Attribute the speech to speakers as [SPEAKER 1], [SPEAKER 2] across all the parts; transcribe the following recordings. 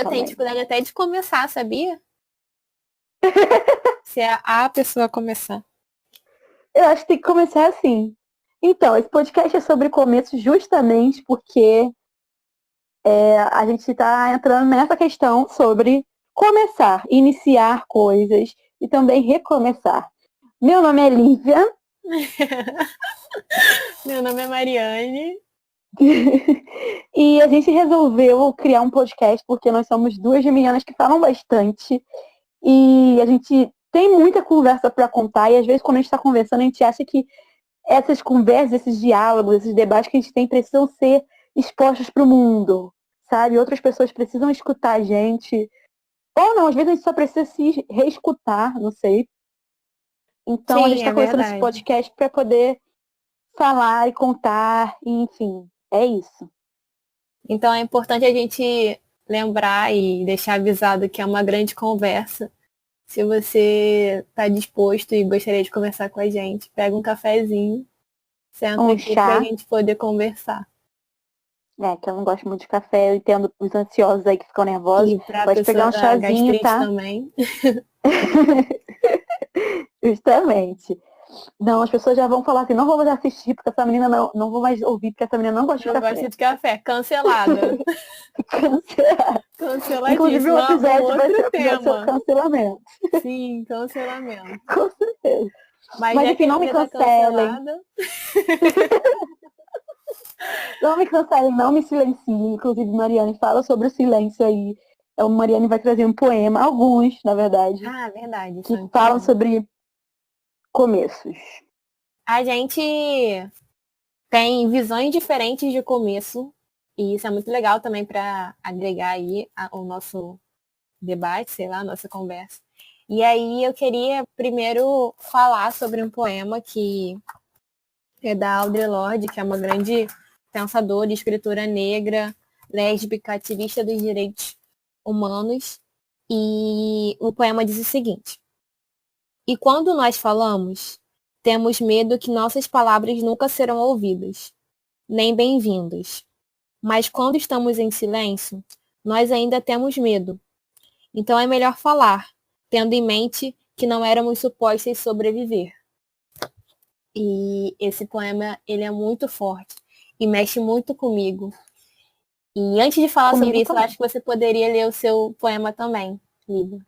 [SPEAKER 1] eu tenho
[SPEAKER 2] também.
[SPEAKER 1] dificuldade até de começar, sabia? Se é a pessoa começar.
[SPEAKER 2] Eu acho que tem que começar assim. Então, esse podcast é sobre começo justamente porque a gente está entrando nessa questão sobre começar, iniciar coisas e também recomeçar. Meu nome é Lívia.
[SPEAKER 1] Meu nome é Mariane.
[SPEAKER 2] E a gente resolveu criar um podcast porque nós somos duas geminianas que falam bastante e a gente tem muita conversa para contar e às vezes quando a gente está conversando a gente acha que essas conversas, esses diálogos, esses debates que a gente tem precisam ser expostos para o mundo, sabe? Outras pessoas precisam escutar a gente. Ou não, às vezes a gente só precisa se reescutar, não sei. Então a gente
[SPEAKER 1] Sim,
[SPEAKER 2] está
[SPEAKER 1] é
[SPEAKER 2] começando esse
[SPEAKER 1] verdade.
[SPEAKER 2] podcast para poder falar e contar, e, enfim, é isso.
[SPEAKER 1] Então é importante a gente lembrar e deixar avisado que é uma grande conversa. Se você está disposto e gostaria de conversar com a gente, pega um cafezinho, senta
[SPEAKER 2] Um
[SPEAKER 1] aqui para a
[SPEAKER 2] chá,
[SPEAKER 1] gente poder conversar.
[SPEAKER 2] que eu não gosto muito de café, eu entendo os ansiosos aí que ficam nervosos.
[SPEAKER 1] E para a
[SPEAKER 2] Pode pegar
[SPEAKER 1] pessoa
[SPEAKER 2] um
[SPEAKER 1] da
[SPEAKER 2] chazinho,
[SPEAKER 1] gastrite
[SPEAKER 2] tá?
[SPEAKER 1] também.
[SPEAKER 2] Justamente. Não, as pessoas já vão falar assim, não vou mais assistir porque essa menina não vou mais ouvir porque essa menina não gosta de
[SPEAKER 1] Não gosta
[SPEAKER 2] café.
[SPEAKER 1] de café. Cancelada.
[SPEAKER 2] Cancelar. Inclusive o
[SPEAKER 1] Canceladíssima. Um
[SPEAKER 2] episódio vai
[SPEAKER 1] outro
[SPEAKER 2] ser o episódio sobre
[SPEAKER 1] tema.
[SPEAKER 2] cancelamento.
[SPEAKER 1] Sim, cancelamento.
[SPEAKER 2] Com certeza.
[SPEAKER 1] Mas
[SPEAKER 2] Mas
[SPEAKER 1] já que
[SPEAKER 2] enfim,
[SPEAKER 1] a
[SPEAKER 2] não me
[SPEAKER 1] Lívia tá
[SPEAKER 2] cancelem.
[SPEAKER 1] cancelada,
[SPEAKER 2] Não me cancelem, não me silenciem. Inclusive, Mariane fala sobre o silêncio aí. A Mariane vai trazer um poema, alguns, na verdade,
[SPEAKER 1] ah, verdade, isso
[SPEAKER 2] que
[SPEAKER 1] é
[SPEAKER 2] falam
[SPEAKER 1] importante.
[SPEAKER 2] sobre começos.
[SPEAKER 1] A gente tem visões diferentes de começo, e isso é muito legal também para agregar aí o nosso debate, sei lá, a nossa conversa. E aí eu queria primeiro falar sobre um poema que é da Audre Lorde, que é uma grande pensadora e escritora negra, lésbica, ativista dos direitos humanos. E o poema diz o seguinte: e quando nós falamos, temos medo que nossas palavras nunca serão ouvidas, nem bem-vindas. Mas quando estamos em silêncio, nós ainda temos medo. Então é melhor falar, tendo em mente que não éramos supostas sobreviver. E esse poema, ele é muito forte e mexe muito comigo. E antes de falar sobre
[SPEAKER 2] Comigo
[SPEAKER 1] isso, eu
[SPEAKER 2] também.
[SPEAKER 1] acho que você poderia ler o seu poema também, Lívia.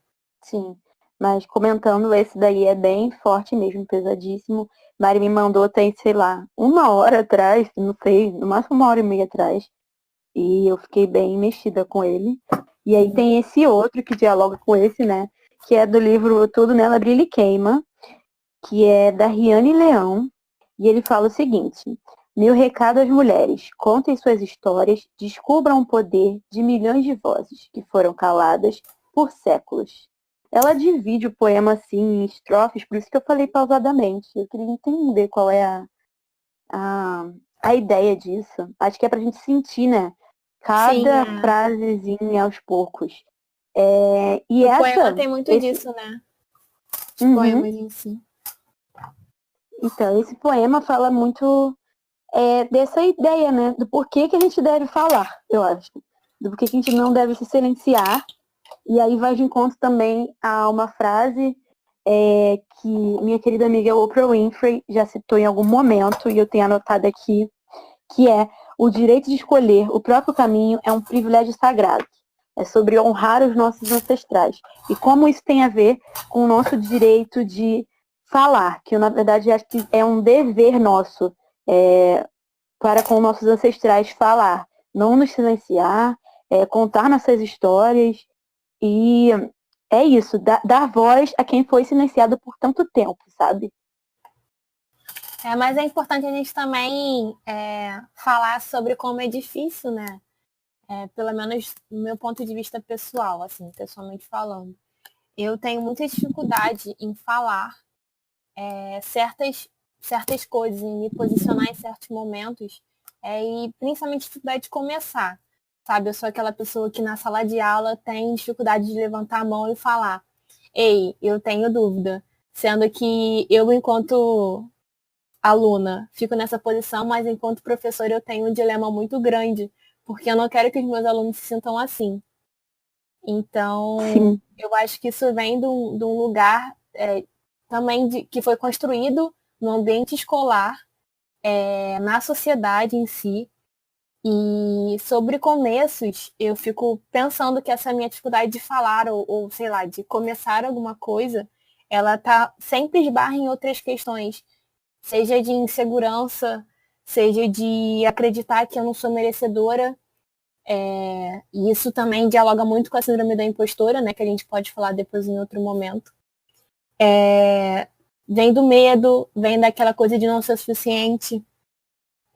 [SPEAKER 2] Sim. Mas comentando, esse daí é bem forte mesmo, pesadíssimo. Mari me mandou tem, sei lá, uma hora atrás, não sei, no máximo uma hora e meia atrás. E eu fiquei bem mexida com ele. E aí tem esse outro que dialoga com esse, né? Que é do livro Tudo Nela Brilha e Queima, que é da Riane Leão. E ele fala o seguinte: meu recado às mulheres, contem suas histórias, descubram o poder de milhões de vozes que foram caladas por séculos. Ela divide o poema assim em estrofes, por isso que eu falei pausadamente. Eu queria entender qual é a, a ideia disso. Acho que é pra gente sentir, né?
[SPEAKER 1] Sim,
[SPEAKER 2] Cada frasezinha aos poucos. E
[SPEAKER 1] o poema tem muito disso, né? Os
[SPEAKER 2] Uhum.
[SPEAKER 1] poemas em si.
[SPEAKER 2] Então, esse poema fala muito dessa ideia, né? Do porquê que a gente deve falar, eu acho. Do porquê que a gente não deve se silenciar. E aí vai de encontro também a uma frase que minha querida amiga Oprah Winfrey já citou em algum momento, e eu tenho anotado aqui, que é: o direito de escolher o próprio caminho é um privilégio sagrado. É sobre honrar os nossos ancestrais. E como isso tem a ver com o nosso direito de falar, que eu, na verdade, acho que é um dever nosso para com nossos ancestrais falar, não nos silenciar, contar nossas histórias e é isso, dar voz a quem foi silenciado por tanto tempo, sabe?
[SPEAKER 1] Mas é importante a gente também falar sobre como é difícil, né? Pelo menos do meu ponto de vista pessoal, assim, pessoalmente falando. Eu tenho muita dificuldade em falar certas coisas, em me posicionar em certos momentos, e principalmente dificuldade de começar. Sabe, eu sou aquela pessoa que na sala de aula tem dificuldade de levantar a mão e falar: ei, eu tenho dúvida. Sendo que eu, enquanto aluna, fico nessa posição, mas enquanto professor eu tenho um dilema muito grande, porque eu não quero que os meus alunos se sintam assim. Então,
[SPEAKER 2] Sim.
[SPEAKER 1] eu acho que isso vem de um lugar também que foi construído no ambiente escolar, na sociedade em si. E sobre começos, eu fico pensando que essa minha dificuldade de falar ou sei lá, de começar alguma coisa, ela tá sempre esbarra em outras questões, seja de insegurança, seja de acreditar que eu não sou merecedora. E isso também dialoga muito com a síndrome da impostora, né? Que a gente pode falar depois em outro momento. Vem do medo, vem daquela coisa de não ser suficiente.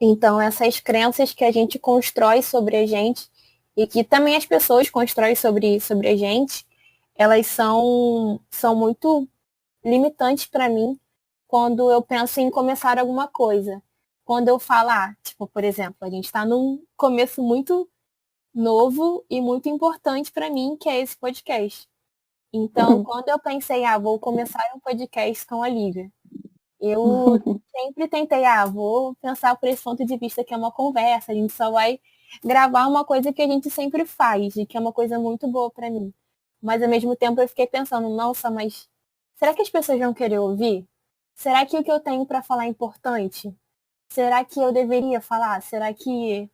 [SPEAKER 1] Então, essas crenças que a gente constrói sobre a gente e que também as pessoas constroem sobre a gente, elas são muito limitantes para mim quando eu penso em começar alguma coisa. Quando eu falo, tipo, por exemplo, a gente está num começo muito novo e muito importante para mim, que é esse podcast. Então, quando eu pensei, vou começar um podcast com a Lívia, eu sempre tentei, vou pensar por esse ponto de vista que é uma conversa, a gente só vai gravar uma coisa que a gente sempre faz, e que é uma coisa muito boa para mim. Mas ao mesmo tempo eu fiquei pensando, nossa, mas será que as pessoas vão querer ouvir? Será que o que eu tenho para falar é importante? Será que eu deveria falar? Será que,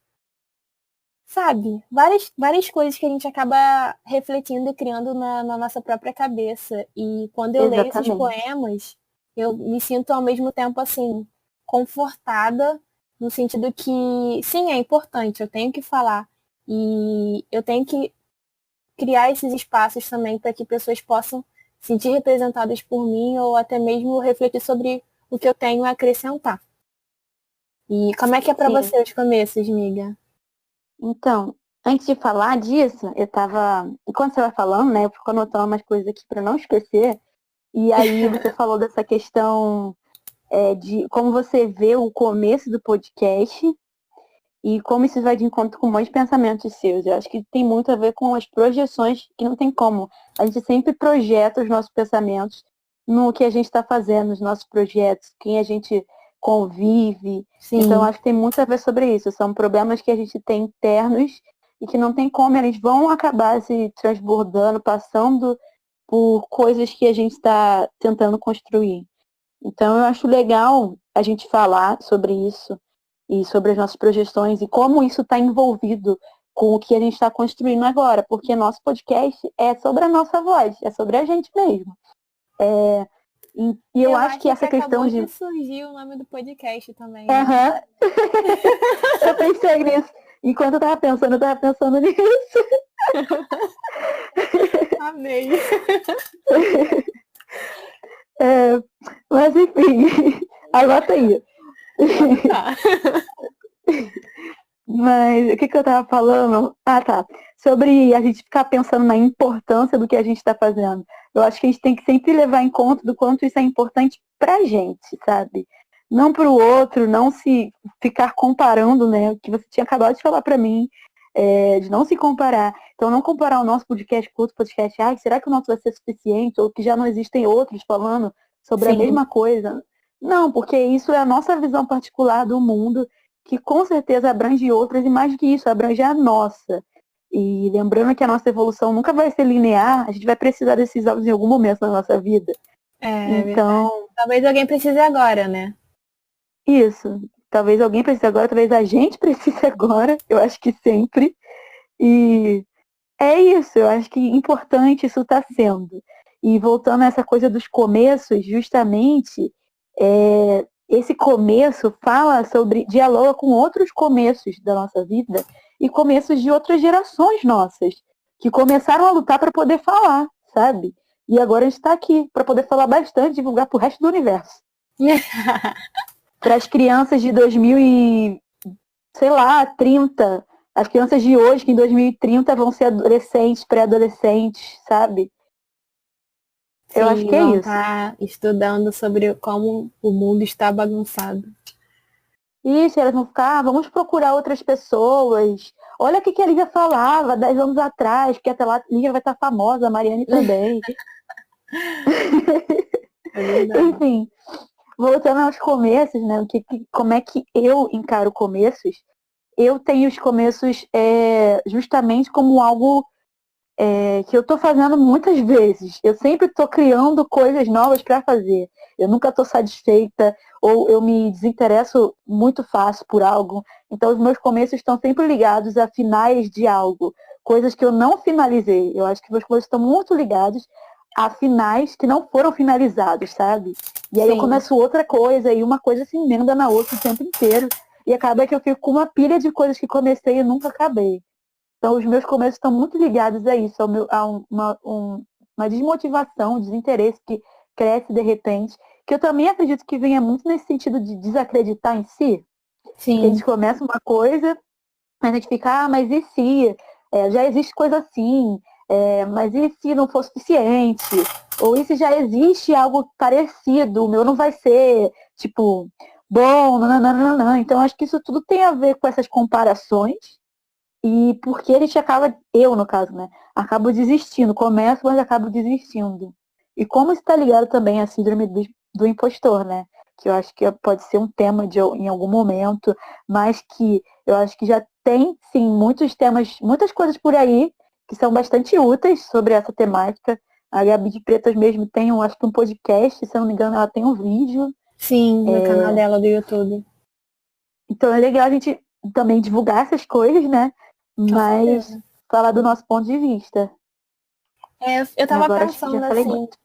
[SPEAKER 1] sabe, várias coisas que a gente acaba refletindo e criando na nossa própria cabeça. E quando eu leio esses
[SPEAKER 2] Exatamente.
[SPEAKER 1] poemas, eu me sinto ao mesmo tempo assim, confortada, no sentido que, sim, é importante, eu tenho que falar. E eu tenho que criar esses espaços também para que pessoas possam se sentir representadas por mim ou até mesmo refletir sobre o que eu tenho a acrescentar. E como é que é para
[SPEAKER 2] Sim.
[SPEAKER 1] você os começos, miga?
[SPEAKER 2] Então, antes de falar disso, enquanto você vai falando, né, eu fico anotando umas coisas aqui para não esquecer. E aí você falou dessa questão de como você vê o começo do podcast e como isso vai de encontro com um monte de pensamentos seus. Eu acho que tem muito a ver com as projeções, que não tem como. A gente sempre projeta os nossos pensamentos no que a gente está fazendo, nos nossos projetos, quem a gente convive. Então,
[SPEAKER 1] Sim.
[SPEAKER 2] acho que tem muito a ver sobre isso. São problemas que a gente tem internos e que não tem como, eles vão acabar se transbordando, passando por coisas que a gente está tentando construir. Então, eu acho legal a gente falar sobre isso e sobre as nossas projeções e como isso está envolvido com o que a gente está construindo agora, porque nosso podcast é sobre a nossa voz, é sobre a gente mesmo. E eu acho que
[SPEAKER 1] acho que
[SPEAKER 2] essa questão
[SPEAKER 1] acabou
[SPEAKER 2] de.
[SPEAKER 1] de surgir o nome do podcast também, né?
[SPEAKER 2] Aham. Eu pensei nisso. Enquanto eu tava pensando nisso.
[SPEAKER 1] Amei.
[SPEAKER 2] Mas enfim, anota aí.
[SPEAKER 1] Pode tá.
[SPEAKER 2] Mas o que eu tava falando? Ah, tá. Sobre a gente ficar pensando na importância do que a gente está fazendo. Eu acho que a gente tem que sempre levar em conta do quanto isso é importante pra gente, sabe? Não pro outro, não se ficar comparando, né? O que você tinha acabado de falar pra mim, de não se comparar. Então, não comparar o nosso podcast com outro podcast. Será que o nosso vai ser suficiente? Ou que já não existem outros falando sobre a
[SPEAKER 1] Sim.
[SPEAKER 2] mesma coisa? Não, porque isso é a nossa visão particular do mundo que com certeza abrange outras e mais do que isso, abrange a nossa. E lembrando que a nossa evolução nunca vai ser linear, a gente vai precisar desses áudios em algum momento da nossa vida.
[SPEAKER 1] É verdade.
[SPEAKER 2] Então,
[SPEAKER 1] Talvez alguém precise agora, né?
[SPEAKER 2] isso. Talvez alguém precise agora, talvez a gente precise agora, eu acho que sempre. E é isso, eu acho que importante isso está sendo. E voltando a essa coisa dos começos, justamente, esse começo fala sobre, dialoga com outros começos da nossa vida e começos de outras gerações nossas, que começaram a lutar para poder falar, sabe? E agora a gente está aqui para poder falar bastante, divulgar para o resto do universo. Para as crianças de 2000 e, sei lá, 30, as crianças de hoje, que em 2030 vão ser adolescentes, pré-adolescentes, sabe? Eu acho
[SPEAKER 1] Sim,
[SPEAKER 2] que é
[SPEAKER 1] vão
[SPEAKER 2] isso.
[SPEAKER 1] estar estudando sobre como o mundo está bagunçado.
[SPEAKER 2] Isso, elas vão ficar, vamos procurar outras pessoas. Olha o que a Lívia falava 10 anos atrás, que até lá a Lívia vai estar famosa, a Mariane também.
[SPEAKER 1] É verdade.
[SPEAKER 2] Enfim, voltando aos começos, né? Como é que eu encaro começos? Eu tenho os começos justamente como algo que eu tô fazendo muitas vezes. Eu sempre tô criando coisas novas para fazer. Eu nunca tô satisfeita, ou eu me desinteresso muito fácil por algo. Então os meus começos estão sempre ligados a finais de algo, coisas que eu não finalizei. Eu acho que meus começos estão muito ligados a finais que não foram finalizados, sabe? E aí eu
[SPEAKER 1] Sim,
[SPEAKER 2] começo outra coisa, e uma coisa se emenda na outra o tempo inteiro. E acaba que eu fico com uma pilha de coisas que comecei e nunca acabei. Então, os meus começos estão muito ligados a isso, uma desmotivação, um desinteresse que cresce de repente, que eu também acredito que venha muito nesse sentido de desacreditar em si, que a
[SPEAKER 1] sim,
[SPEAKER 2] gente começa uma coisa, mas a gente fica, mas e se? Já existe coisa assim, mas e se não for suficiente? Ou e se já existe algo parecido, o meu não vai ser, tipo, bom, nananana. Então, acho que isso tudo tem a ver com essas comparações, e porque a gente acaba, eu no caso, né? Acabo desistindo, começo, mas acabo desistindo. E como está ligado também à síndrome do impostor, né? Que eu acho que pode ser um tema em algum momento, mas que eu acho que já tem, sim, muitos temas, muitas coisas por aí que são bastante úteis sobre essa temática. A Gabi de Pretas mesmo tem, acho que um podcast, se eu não me engano, ela tem um vídeo.
[SPEAKER 1] sim, no canal dela do YouTube.
[SPEAKER 2] Então é legal a gente também divulgar essas coisas, né?
[SPEAKER 1] Com
[SPEAKER 2] Mas
[SPEAKER 1] certeza.
[SPEAKER 2] falar do nosso ponto de vista.
[SPEAKER 1] Eu tava
[SPEAKER 2] Agora acho que já
[SPEAKER 1] pensando
[SPEAKER 2] falei
[SPEAKER 1] assim,
[SPEAKER 2] muito.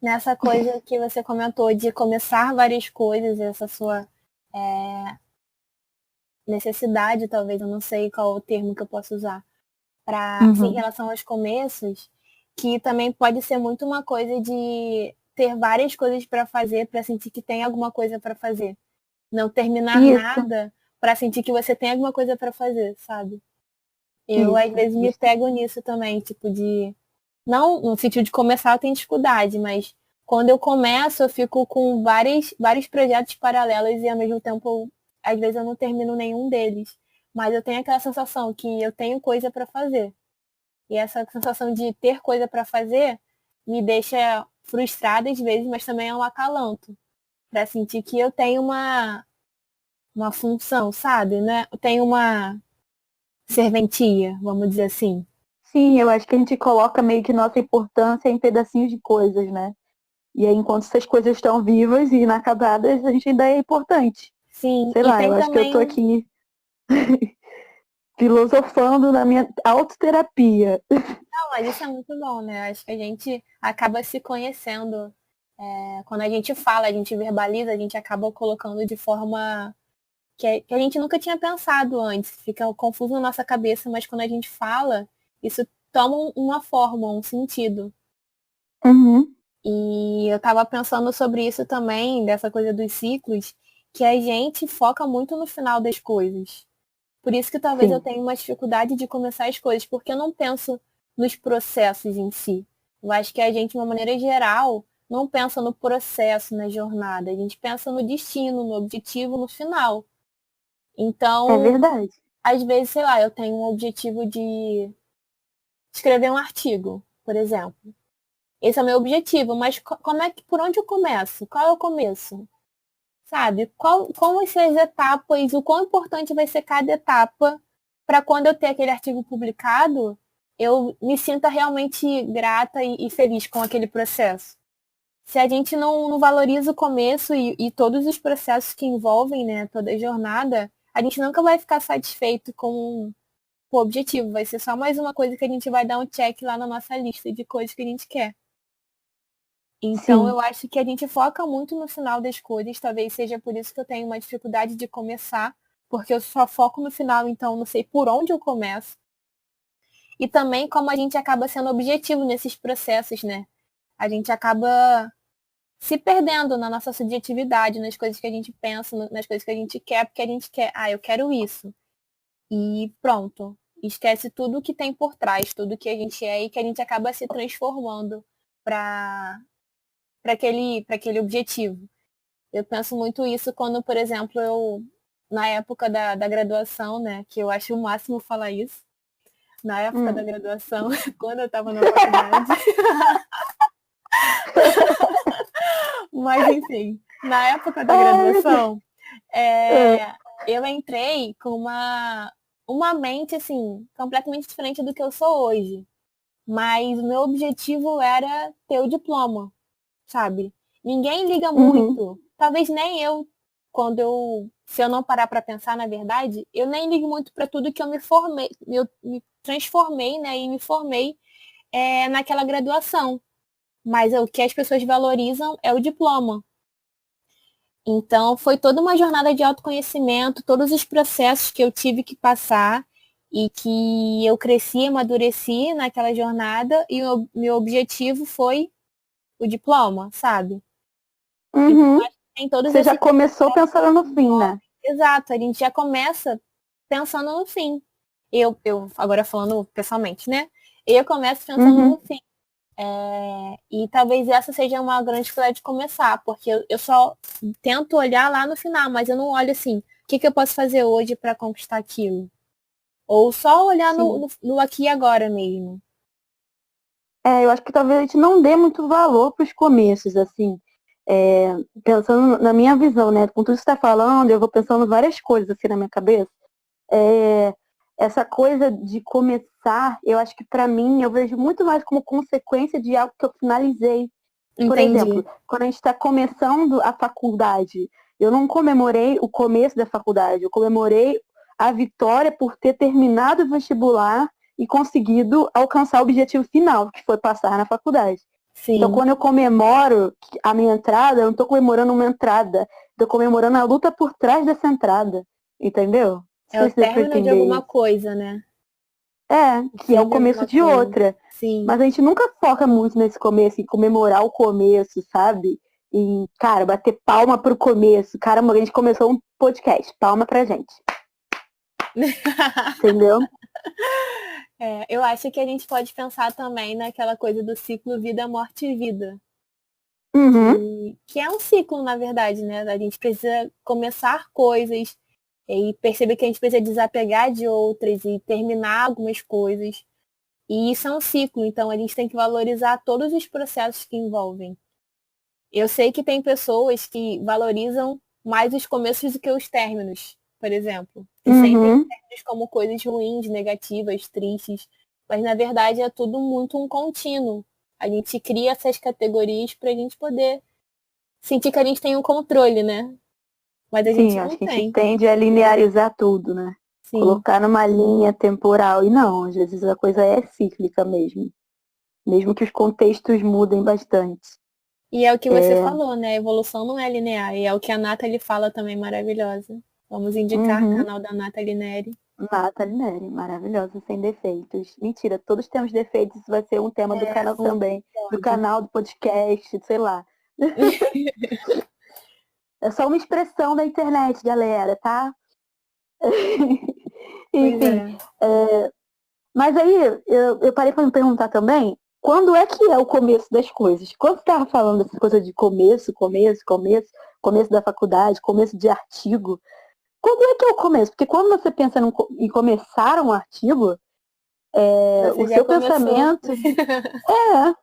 [SPEAKER 1] nessa coisa que você comentou de começar várias coisas, essa sua necessidade, talvez, eu não sei qual o termo que eu posso usar, para em
[SPEAKER 2] Uhum.
[SPEAKER 1] relação aos começos, que também pode ser muito uma coisa de ter várias coisas para fazer, para sentir que tem alguma coisa para fazer. Não terminar
[SPEAKER 2] Isso,
[SPEAKER 1] nada para sentir que você tem alguma coisa para fazer, sabe? Eu, às
[SPEAKER 2] isso,
[SPEAKER 1] vezes, me
[SPEAKER 2] isso.
[SPEAKER 1] pego nisso também, tipo, de. Não no sentido de começar eu tenho dificuldade, mas quando eu começo, eu fico com vários projetos paralelos e ao mesmo tempo, às vezes, eu não termino nenhum deles. Mas eu tenho aquela sensação que eu tenho coisa para fazer. E essa sensação de ter coisa para fazer me deixa frustrada às vezes, mas também é um acalanto. Para sentir que eu tenho uma função, sabe? Né? Eu tenho uma serventia, vamos dizer assim.
[SPEAKER 2] Sim, eu acho que a gente coloca meio que nossa importância em pedacinhos de coisas, né? E aí, enquanto essas coisas estão vivas e inacabadas, a gente ainda é importante.
[SPEAKER 1] Sim,
[SPEAKER 2] Sei
[SPEAKER 1] e
[SPEAKER 2] lá, eu
[SPEAKER 1] tem
[SPEAKER 2] acho que eu tô
[SPEAKER 1] também.
[SPEAKER 2] aqui filosofando na minha autoterapia.
[SPEAKER 1] Não, mas isso é muito bom, né? Acho que a gente acaba se conhecendo. Quando a gente fala, a gente verbaliza, a gente acaba colocando de forma que a gente nunca tinha pensado antes. Fica confuso na nossa cabeça, mas quando a gente fala, isso toma uma forma, um sentido.
[SPEAKER 2] Uhum.
[SPEAKER 1] E eu estava pensando sobre isso também, dessa coisa dos ciclos, que a gente foca muito no final das coisas. Por isso que talvez eu
[SPEAKER 2] Sim,
[SPEAKER 1] tenha uma dificuldade de começar as coisas, porque eu não penso nos processos em si. Eu acho que a gente, de uma maneira geral, não pensa no processo, na jornada. A gente pensa no destino, no objetivo, no final.
[SPEAKER 2] é
[SPEAKER 1] Então,
[SPEAKER 2] verdade.
[SPEAKER 1] às vezes, sei lá, eu tenho um objetivo de escrever um artigo, por exemplo. Esse é o meu objetivo, mas como é que, por onde eu começo? Qual é o começo? Sabe? Como essas etapas, o quão importante vai ser cada etapa para quando eu ter aquele artigo publicado, eu me sinta realmente grata e feliz com aquele processo. Se a gente não valoriza o começo e todos os processos que envolvem, né, toda a jornada, a gente nunca vai ficar satisfeito com o objetivo. Vai ser só mais uma coisa que a gente vai dar um check lá na nossa lista de coisas que a gente quer. Então,
[SPEAKER 2] Sim,
[SPEAKER 1] eu acho que a gente foca muito no final das coisas, talvez seja por isso que eu tenho uma dificuldade de começar, porque eu só foco no final, então não sei por onde eu começo. E também como a gente acaba sendo objetivo nesses processos, né? A gente acaba se perdendo na nossa subjetividade, nas coisas que a gente pensa, nas coisas que a gente quer, porque a gente quer, eu quero isso. E pronto. Esquece tudo que tem por trás, tudo que a gente é e que a gente acaba se transformando para para aquele objetivo. Eu penso muito isso quando, por exemplo, na época da graduação, né, que eu acho o máximo falar isso, na época da
[SPEAKER 2] hum.
[SPEAKER 1] graduação, quando eu estava na faculdade, mas enfim, na época da
[SPEAKER 2] Ai, meu Deus.
[SPEAKER 1] graduação,
[SPEAKER 2] Ah,
[SPEAKER 1] eu entrei com uma mente, assim, completamente diferente do que eu sou hoje. mas o meu objetivo era ter o diploma, sabe? Ninguém liga
[SPEAKER 2] Uhum.
[SPEAKER 1] muito, talvez nem eu, se eu não parar para pensar, na verdade, eu nem ligo muito para tudo que eu me formei, eu me transformei, né, e me formei naquela graduação. Mas o que as pessoas valorizam é o diploma. Então, foi toda uma jornada de autoconhecimento, todos os processos que eu tive que passar e que eu cresci, amadureci naquela jornada e o meu objetivo foi o diploma, sabe? Então,
[SPEAKER 2] Uhum.
[SPEAKER 1] acho que tem todos
[SPEAKER 2] Você já
[SPEAKER 1] esses
[SPEAKER 2] começou pensando no
[SPEAKER 1] processos.
[SPEAKER 2] fim, né?
[SPEAKER 1] Exato, a gente já começa pensando no fim. Eu agora falando pessoalmente, né? Eu começo pensando no
[SPEAKER 2] Uhum.
[SPEAKER 1] fim. E talvez essa seja uma grande dificuldade de começar, porque eu só tento olhar lá no final, mas eu não olho assim, o que eu posso fazer hoje para conquistar aquilo? Ou só olhar
[SPEAKER 2] Sim.
[SPEAKER 1] no aqui e agora mesmo.
[SPEAKER 2] Eu acho que talvez a gente não dê muito valor para os começos, assim. Pensando na minha visão, né? Com tudo que você está falando, eu vou pensando várias coisas assim na minha cabeça. É, essa coisa de começar, eu acho que para mim, eu vejo muito mais como consequência de algo que eu finalizei. Por exemplo,
[SPEAKER 1] Entendi.
[SPEAKER 2] quando a gente está começando a faculdade, eu não comemorei o começo da faculdade, eu comemorei a vitória por ter terminado o vestibular e conseguido alcançar o objetivo final, que foi passar na faculdade. Então,
[SPEAKER 1] Sim.
[SPEAKER 2] quando eu comemoro a minha entrada, eu não estou comemorando uma entrada, estou comemorando a luta por trás dessa entrada, entendeu? Não
[SPEAKER 1] É o
[SPEAKER 2] sei se deu para
[SPEAKER 1] término de
[SPEAKER 2] entender
[SPEAKER 1] alguma
[SPEAKER 2] isso.
[SPEAKER 1] coisa, né? O
[SPEAKER 2] Que é o
[SPEAKER 1] fim de
[SPEAKER 2] começo
[SPEAKER 1] alguma
[SPEAKER 2] de
[SPEAKER 1] coisa.
[SPEAKER 2] outra.
[SPEAKER 1] Sim.
[SPEAKER 2] Mas a gente nunca foca muito nesse começo, em comemorar o começo, sabe? Em, cara, bater palma pro começo. Caramba, a gente começou um podcast. Palma pra gente. Entendeu?
[SPEAKER 1] Eu acho que a gente pode pensar também naquela coisa do ciclo vida, morte e vida.
[SPEAKER 2] Uhum.
[SPEAKER 1] Que é um ciclo, na verdade, né? A gente precisa começar coisas e perceber que a gente precisa desapegar de outras e terminar algumas coisas. E isso é um ciclo, então a gente tem que valorizar todos os processos que envolvem. Eu sei que tem pessoas que valorizam mais os começos do que os términos, por exemplo. E sentem os
[SPEAKER 2] Uhum.
[SPEAKER 1] términos como coisas ruins, negativas, tristes. Mas na verdade é tudo muito um contínuo. A gente cria essas categorias para a gente poder sentir que a gente tem um controle, né? Mas a
[SPEAKER 2] Sim,
[SPEAKER 1] gente
[SPEAKER 2] eu
[SPEAKER 1] não
[SPEAKER 2] acho que a gente
[SPEAKER 1] tem.
[SPEAKER 2] tende a linearizar tudo, né?
[SPEAKER 1] Sim.
[SPEAKER 2] Colocar numa linha temporal. E não, às vezes a coisa é cíclica mesmo. Mesmo que os contextos mudem bastante.
[SPEAKER 1] E é o que você
[SPEAKER 2] É.
[SPEAKER 1] falou, né? A evolução não é linear. E é o que a Nathalie fala também, maravilhosa. Vamos indicar o
[SPEAKER 2] Uhum.
[SPEAKER 1] canal da Nathalie Neri.
[SPEAKER 2] Nathalie Neri, maravilhosa, sem defeitos. Mentira, todos temos defeitos, isso vai ser um tema do canal
[SPEAKER 1] Um
[SPEAKER 2] também. Do
[SPEAKER 1] episódio.
[SPEAKER 2] canal, do podcast, sei lá. É só uma expressão da internet, galera, tá?
[SPEAKER 1] Pois
[SPEAKER 2] Enfim,
[SPEAKER 1] é.
[SPEAKER 2] mas aí eu parei para me perguntar também, quando é que é o começo das coisas? Quando você estava falando dessa coisa de começo da faculdade, começo de artigo, quando é que é o começo? Porque quando você pensa em começar um artigo,
[SPEAKER 1] Você
[SPEAKER 2] o
[SPEAKER 1] já
[SPEAKER 2] seu
[SPEAKER 1] começou.
[SPEAKER 2] pensamento é,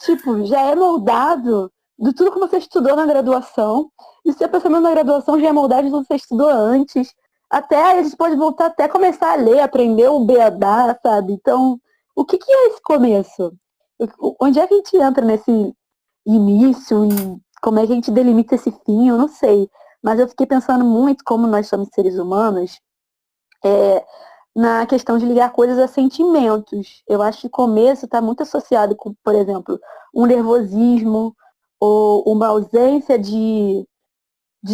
[SPEAKER 2] tipo, já é moldado de tudo que você estudou na graduação, e o seu pensamento na graduação já é moldado de tudo que você estudou antes. Até a gente pode voltar até começar a ler, aprender o beabá, sabe? Então, o que que é esse começo? Onde é que a gente entra nesse início e como é que a gente delimita esse fim? Eu não sei. Mas eu fiquei pensando muito como nós somos seres humanos, na questão de ligar coisas a sentimentos. Eu acho que o começo está muito associado com, por exemplo, um nervosismo ou uma ausência de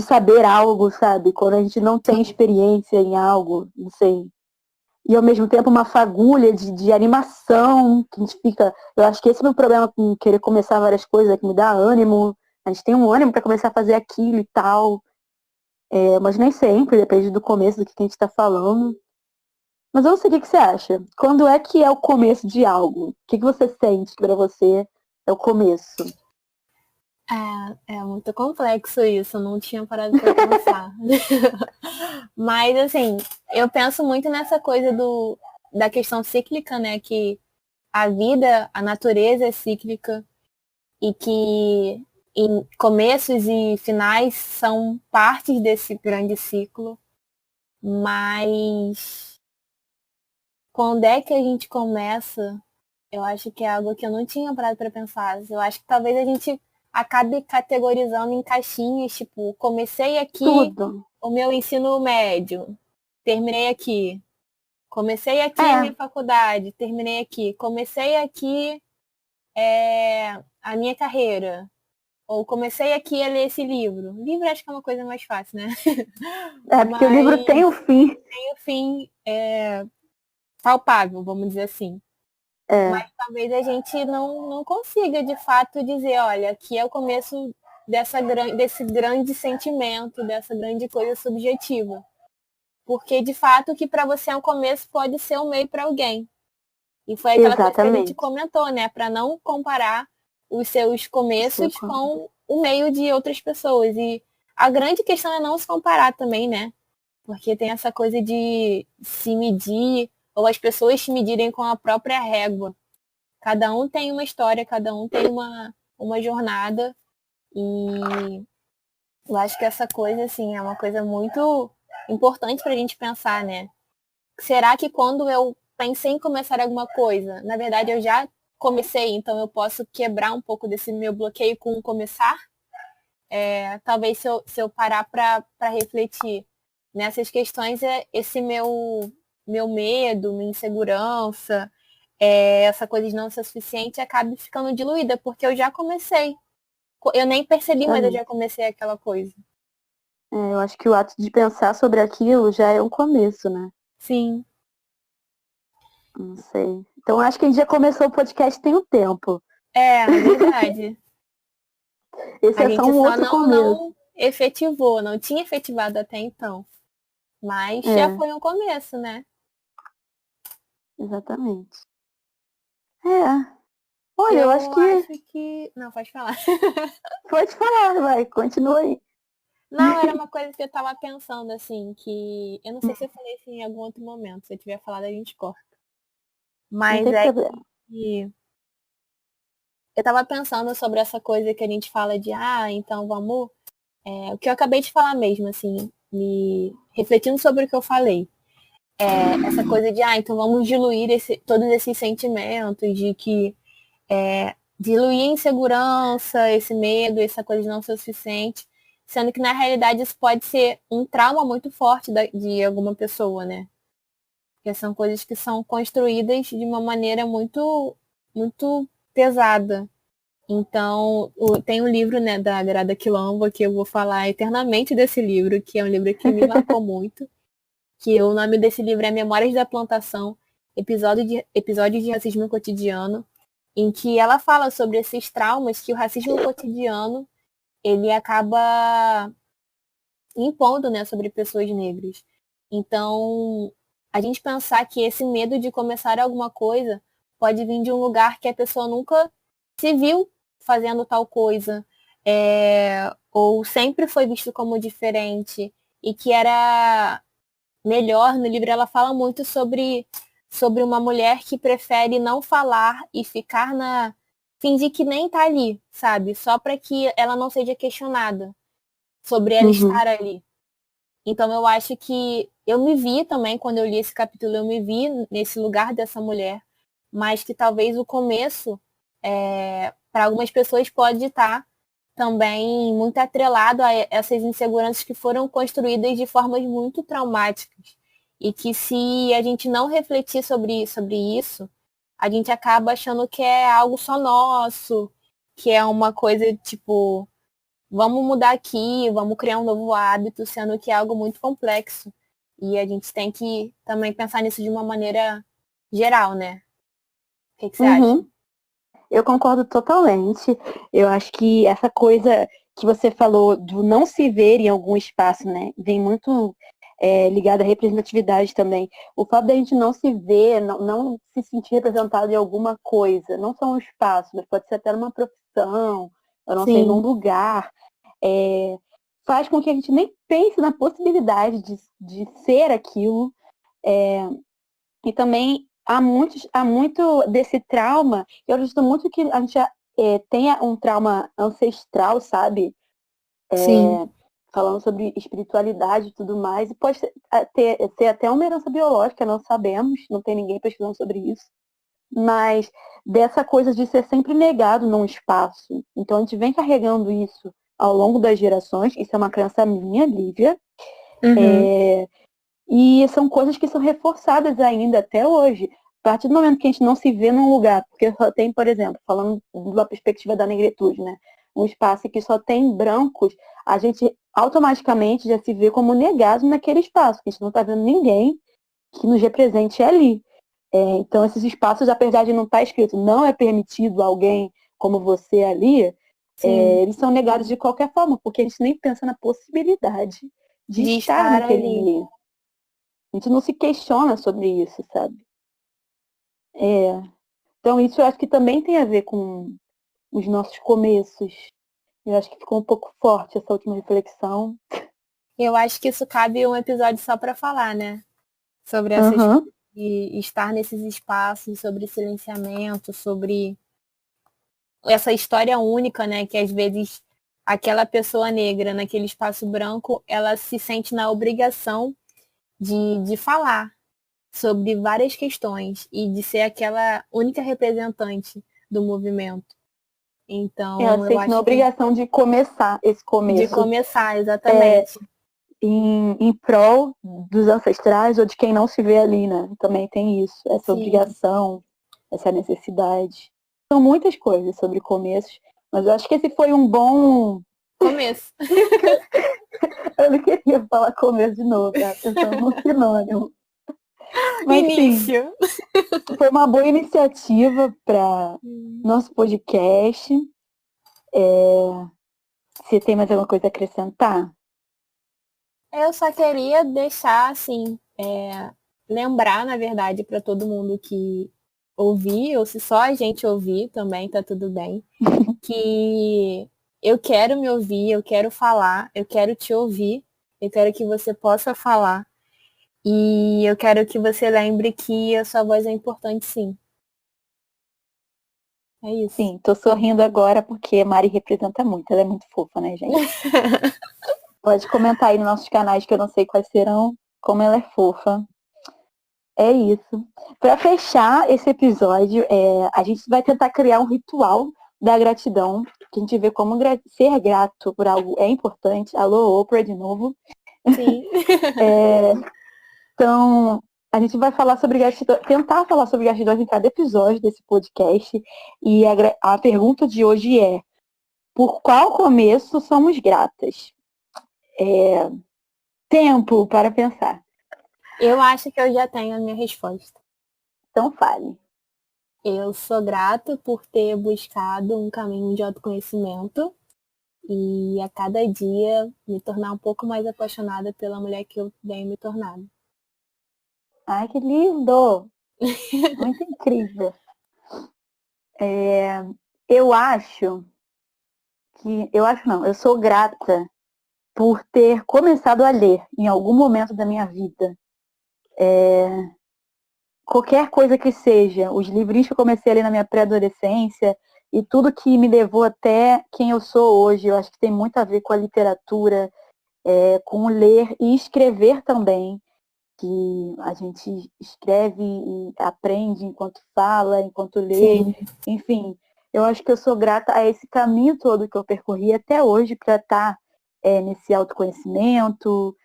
[SPEAKER 2] saber algo, sabe? Quando a gente não tem
[SPEAKER 1] Sim.
[SPEAKER 2] experiência em algo, não sei. E ao mesmo tempo uma fagulha de animação, que a gente fica. Eu acho que esse é o meu problema com querer começar várias coisas, é que me dá ânimo. A gente tem um ânimo para começar a fazer aquilo e tal. Mas nem sempre, depende do começo do que a gente está falando. Mas eu não sei o que você acha. Quando é que é o começo de algo? O que você sente que pra você é o começo?
[SPEAKER 1] É muito complexo isso, eu não tinha parado para pensar. Mas assim, eu penso muito nessa coisa da questão cíclica, né? Que a vida, a natureza é cíclica e que começos e finais são partes desse grande ciclo. Mas quando é que a gente começa? Eu acho que é algo que eu não tinha parado para pensar. Eu acho que talvez a gente acabe categorizando em caixinhas, tipo, comecei aqui
[SPEAKER 2] Tudo.
[SPEAKER 1] o meu ensino médio, terminei aqui. Comecei aqui a
[SPEAKER 2] É,
[SPEAKER 1] minha faculdade, terminei aqui. Comecei aqui a minha carreira. Ou comecei aqui a ler esse livro. Livro acho que é uma coisa mais fácil, né?
[SPEAKER 2] porque o livro tem
[SPEAKER 1] Mas
[SPEAKER 2] um fim.
[SPEAKER 1] tem o fim palpável, vamos dizer assim.
[SPEAKER 2] É,
[SPEAKER 1] Mas talvez a gente não consiga, de fato, dizer, olha, aqui é o começo desse grande sentimento, dessa grande coisa subjetiva. Porque, de fato, o que para você é um começo pode ser um meio para alguém. E foi aquela coisa que a gente
[SPEAKER 2] exatamente.
[SPEAKER 1] comentou, né? Para não comparar os seus
[SPEAKER 2] O seu
[SPEAKER 1] começos
[SPEAKER 2] começo.
[SPEAKER 1] com o meio de outras pessoas. E a grande questão é não se comparar também, né? Porque tem essa coisa de se medir, ou as pessoas se medirem com a própria régua. Cada um tem uma história, cada um tem uma jornada. E eu acho que essa coisa, assim, é uma coisa muito importante para a gente pensar, né? Será que quando eu pensei em começar alguma coisa, na verdade eu já comecei, então eu posso quebrar um pouco desse meu bloqueio com o começar? Talvez se eu parar para refletir nessas questões, esse meu medo, minha insegurança, essa coisa de não ser suficiente acabe ficando diluída, porque eu já comecei. Eu nem percebi, mas eu já
[SPEAKER 2] Exatamente.
[SPEAKER 1] comecei aquela coisa.
[SPEAKER 2] Eu acho que o ato de pensar sobre aquilo já é um começo, né?
[SPEAKER 1] Sim.
[SPEAKER 2] Não sei. Então acho que a gente já começou o podcast tem um tempo.
[SPEAKER 1] É verdade.
[SPEAKER 2] Esse
[SPEAKER 1] A
[SPEAKER 2] é só
[SPEAKER 1] gente
[SPEAKER 2] um
[SPEAKER 1] só
[SPEAKER 2] outro começo.
[SPEAKER 1] não efetivou, não tinha efetivado até então. Mas já
[SPEAKER 2] É,
[SPEAKER 1] foi um começo, né?
[SPEAKER 2] exatamente. É. Olha, eu acho
[SPEAKER 1] Eu
[SPEAKER 2] que
[SPEAKER 1] acho que. Não, pode falar.
[SPEAKER 2] pode falar, vai, continua aí.
[SPEAKER 1] Não, era uma coisa que eu tava pensando, assim, que. Eu não sei se eu falei isso em algum outro momento. Se eu tiver falado, a gente corta.
[SPEAKER 2] Não
[SPEAKER 1] Mas
[SPEAKER 2] tem
[SPEAKER 1] é
[SPEAKER 2] problema.
[SPEAKER 1] que eu tava pensando sobre essa coisa que a gente fala de, então vamos. O que eu acabei de falar mesmo, assim, me refletindo sobre o que eu falei. Essa coisa de, então vamos diluir todos esses sentimentos de que diluir a insegurança, esse medo, essa coisa de não ser o suficiente, sendo que na realidade isso pode ser um trauma muito forte de alguma pessoa, né? Porque são coisas que são construídas de uma maneira muito, muito pesada. Então, tem um livro, né, da Grada Quilombo, que eu vou falar eternamente desse livro, que é um livro que me marcou muito, que o nome desse livro é Memórias da Plantação, Episódios de Racismo Cotidiano, em que ela fala sobre esses traumas que o racismo cotidiano ele acaba impondo, né, sobre pessoas negras. Então, a gente pensar que esse medo de começar alguma coisa pode vir de um lugar que a pessoa nunca se viu fazendo tal coisa, ou sempre foi visto como diferente, e que era melhor. No livro ela fala muito sobre uma mulher que prefere não falar e ficar fingir que nem tá ali, sabe? Só para que ela não seja questionada sobre ela
[SPEAKER 2] Uhum.
[SPEAKER 1] estar ali. Então eu acho que eu me vi também, quando eu li esse capítulo, eu me vi nesse lugar dessa mulher, mas que talvez o começo, para algumas pessoas, pode estar também muito atrelado a essas inseguranças que foram construídas de formas muito traumáticas. E que se a gente não refletir sobre isso, a gente acaba achando que é algo só nosso, que é uma coisa tipo, vamos mudar aqui, vamos criar um novo hábito, sendo que é algo muito complexo. E a gente tem que também pensar nisso de uma maneira geral, né? O que você acha?
[SPEAKER 2] Uhum. Eu concordo totalmente. Eu acho que essa coisa que você falou do não se ver em algum espaço, né, vem muito ligado à representatividade também. O fato da gente não se ver, não se sentir representado em alguma coisa, não só um espaço, mas pode ser até numa profissão, eu não sei, num
[SPEAKER 1] Sim.
[SPEAKER 2] lugar, faz com que a gente nem pense na possibilidade de ser aquilo. E também há muito desse trauma. Eu acredito muito que a gente tenha um trauma ancestral, sabe?
[SPEAKER 1] Sim.
[SPEAKER 2] Falando sobre espiritualidade e tudo mais. E pode ser até uma herança biológica, não sabemos, não tem ninguém pesquisando sobre isso. mas dessa coisa de ser sempre negado num espaço. Então a gente vem carregando isso ao longo das gerações, isso é uma crença minha, Lívia, e são coisas que são reforçadas ainda até hoje. A partir do momento que a gente não se vê num lugar, porque só tem, por exemplo, falando da perspectiva da negritude, né? Um espaço que só tem brancos, a gente automaticamente já se vê como negado naquele espaço, que a gente não está vendo ninguém que nos represente ali. Então, esses espaços, apesar de não estar escrito não é permitido alguém como você ali, eles são negados de qualquer forma, porque a gente nem pensa na possibilidade de estar naquele
[SPEAKER 1] ali.
[SPEAKER 2] meio. A gente não se questiona sobre isso, sabe? Então, isso eu acho que também tem a ver com os nossos começos. Eu acho que ficou um pouco forte essa última reflexão.
[SPEAKER 1] Eu acho que isso cabe um episódio só para falar, né? Sobre essas de estar nesses espaços, sobre silenciamento, sobre essa história única, né? Que às vezes aquela pessoa negra naquele espaço branco, ela se sente na obrigação de falar sobre várias questões e de ser aquela única representante do movimento. Então,
[SPEAKER 2] ela sente na obrigação de começar esse começo.
[SPEAKER 1] De começar, exatamente.
[SPEAKER 2] Em prol dos ancestrais ou de quem não se vê ali, né? Também tem isso, essa obrigação, essa necessidade. São muitas coisas sobre começos, mas eu acho que esse foi um bom
[SPEAKER 1] começo.
[SPEAKER 2] Eu não queria falar começo de novo, tá? Pensando no sinônimo. Mas,
[SPEAKER 1] início.
[SPEAKER 2] Sim, foi uma boa iniciativa para nosso podcast. Você tem mais alguma coisa a acrescentar?
[SPEAKER 1] Eu só queria deixar, assim, lembrar, na verdade, para todo mundo que ouvir, ou se só a gente ouvir também, tá tudo bem, que eu quero me ouvir, eu quero falar, eu quero te ouvir, eu quero que você possa falar. E eu quero que você lembre que a sua voz é importante, sim. É isso.
[SPEAKER 2] Sim, tô sorrindo agora porque a Mari representa muito. Ela é muito fofa, né, gente? Pode comentar aí nos nossos canais, que eu não sei quais serão, como ela é fofa. É isso. Para fechar esse episódio, a gente vai tentar criar um ritual da gratidão, que a gente vê como ser grato por algo é importante. Alô, Oprah, de novo.
[SPEAKER 1] Sim.
[SPEAKER 2] Então, a gente vai falar sobre gratidão, tentar falar sobre gratidão em cada episódio desse podcast. E a pergunta de hoje é: por qual começo somos gratas? Tempo para pensar.
[SPEAKER 1] Eu acho que eu já tenho a minha resposta.
[SPEAKER 2] Então fale.
[SPEAKER 1] Eu sou grata por ter buscado um caminho de autoconhecimento e a cada dia me tornar um pouco mais apaixonada pela mulher que eu venho me tornando.
[SPEAKER 2] Ai, que lindo! Muito incrível. Eu acho que. Eu acho não, eu sou grata por ter começado a ler em algum momento da minha vida. Qualquer coisa que seja, os livrinhos que eu comecei a ler na minha pré-adolescência e tudo que me levou até quem eu sou hoje, eu acho que tem muito a ver com a literatura, com ler e escrever também, que a gente escreve e aprende enquanto fala, enquanto lê, enfim. Eu acho que eu sou grata a esse caminho todo que eu percorri até hoje para estar nesse autoconhecimento,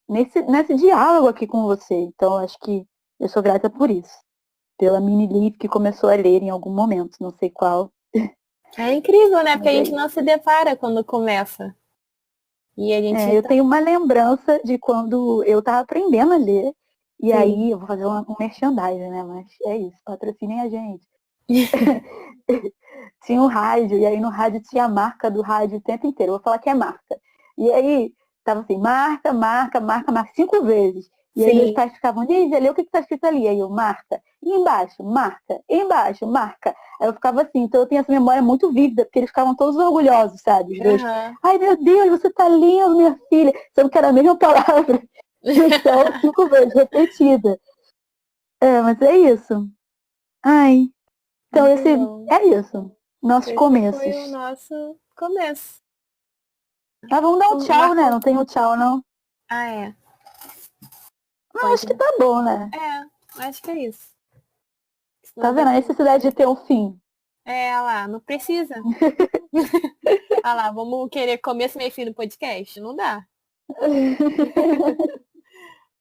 [SPEAKER 2] nesse diálogo aqui com você. Então, acho que eu sou grata por isso. Pela mini Liv que começou a ler em algum momento, não sei qual.
[SPEAKER 1] É incrível, né? Porque a gente não se depara quando começa. E a gente
[SPEAKER 2] eu tenho uma lembrança de quando eu estava aprendendo a ler. E aí, eu vou fazer um merchandising, né? Mas é isso, patrocinem a gente. Tinha um rádio, e aí no rádio tinha a marca do rádio o tempo inteiro. Eu vou falar que é marca. E aí, tava assim, marca, 5 vezes. E aí meus pais ficavam, Lígia, lê o que tá escrito ali. Aí eu, marca. E embaixo, marca. E embaixo, marca. Aí eu ficava assim, então eu tenho essa memória muito vívida, porque eles ficavam todos orgulhosos, sabe? Os dois. Ai, meu Deus, você tá lendo, minha filha. Sendo que era a mesma palavra. Só 5 vezes, repetida. Mas é isso. Ai. Então é isso. Nossos começos.
[SPEAKER 1] Foi o nosso começo.
[SPEAKER 2] Mas vamos dar um tchau, né? Não tem um tchau, não.
[SPEAKER 1] Ah, é.
[SPEAKER 2] Não, acho que tá bom, né?
[SPEAKER 1] Acho que é isso.
[SPEAKER 2] Tá vendo a necessidade de ter um fim?
[SPEAKER 1] Olha lá, não precisa. Olha lá, vamos querer começo, meio e fim do podcast? Não dá.